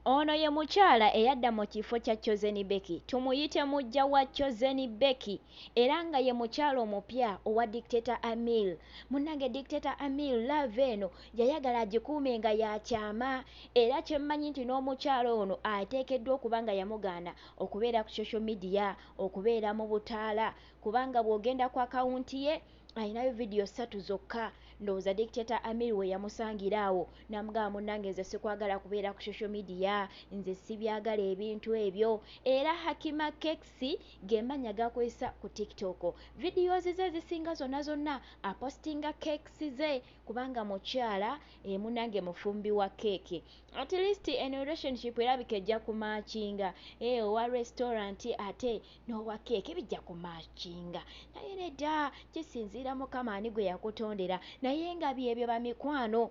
Ono ye mukyala eyadda mu kifo kya Chosen Becky. Tumuyite mujja wa Chosen Becky era nga ye mukyala omupya owa Dictator Amir. Munnange Dictator Amir love eno yayagala agikuume nga yakyama era kyemmanyi nti n'omukyala ono ateekeddwa okuba nga yamugaana okubeera ku social media, okubeera mu butaala kubanga bw'ogenda ku akawunti ye ayinayo vidiyo 3 zokka. Ndowooza Dictator Amir we yamusangira awo n'amugamba munnange nze sikwagala kubeera ku social media, nze sibyagala ebintu ebyo. Era Hakima Cakes ge mannya gakwesa ku TikTok. Videos ze zisinga zonna apostinga cakes ze kubanga mukyala munnange mufumbi wa keeki. At least in relationship erabika ejja kumaakinga owa restaurant ate n'owa keeki bijja kumaakinga. Naye nedda kisinziira Mukama ani gwe yakutondera naye nga byebyo bamikwano.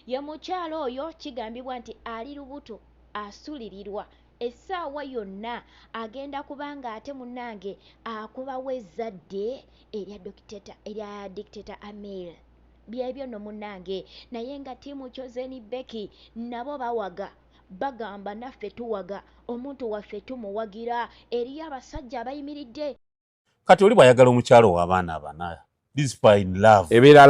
Ye mukyala oyo kigambibwa nti ali lubuto asulirirwa essaawa yonna agenda kubanga ate munnange akubawo ezzadde erya Dictator Amir. Byebyo no munnange naye nga ttiimu Chosen Becky nabo bawaga bagamba naffe tuwaga omuntu waffe tumuwagira. Eriyo abasajja abayimiridde kati oli bw'ayagala omukyalo w'abaana abana this fine love ebeera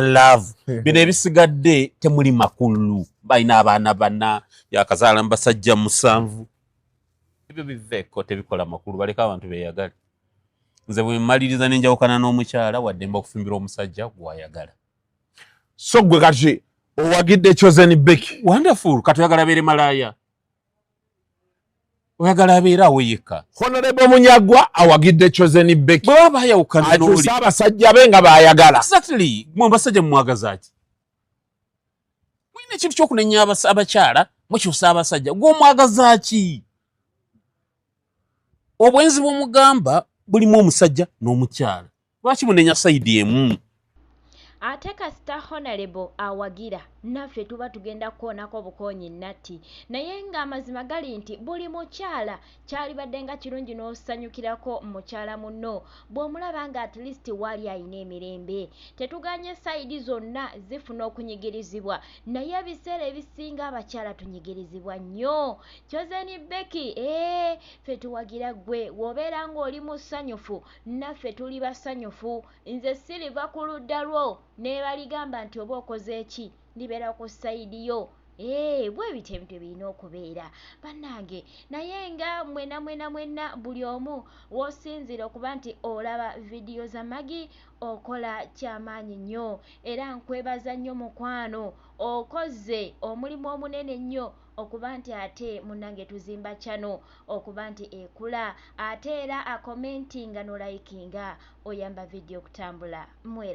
love bino ebisigadde temuli makulu balina abaana bana yakazaala mu basajja 7 ebyo biveeko tebikola makulu baleka abantu beeyagale. Nze bwe mmaliriza n'enjawukana n'omukyala wadde mba okufumbira omusajja gw'ayagala. So gwe kati owagidde Chosen Becky. Wonderful. Kati oyagala abeere malaaya, oyagala abeera awo yekka. Honorable Munyagwa awagidde Chosen Becky. Bwe baba ayawukana n'oli atuusa abasajja be nga baayagala. Exactly. Mwe basajja mwagaza ki? Mwine ekintu ky'okunenya abakyala mukyusa abasajja gw'omwagaza ki? Obwenzi bw'omugamba bulimu omusajja n'omukyala. Lwaki munenya sayidi emu? ate kasita Honorable awagira naffe tuba tugenda kukoonako bukoonyi natti naye ng'amazima gali nti buli mukyala kyalibadde nga kirungi n'osanyukirako mukyala munno bw'omulaba nga at least waali ayina emirembe. Tetuganye sayidi zonna zifuna okunyigirizibwa naye ebiseera ebisinga abakyala tunyigirizibwa nnyo. Chosen Becky ffe tuwagira ggwe w'obeera ng'oli musanyufu naffe tuli basanyufu. Nze siriva ku ludda lwo nebaligamba nti oba okoze eki libeera ku sayidi yo. Bwe bityo ebintu birina okubeera bannange naye nga mwena buli omu w'osinzira okuba nti olaba vidiyo za Magi okola kyamaanyi nnyo era nkwebaza nnyo mukwano okoze omulimu omunene nnyo okuba nti ate munnange tuzimba channel okuba nti ekula ate era akomentinga no likinga oyamba vidiyo okutambula mwera.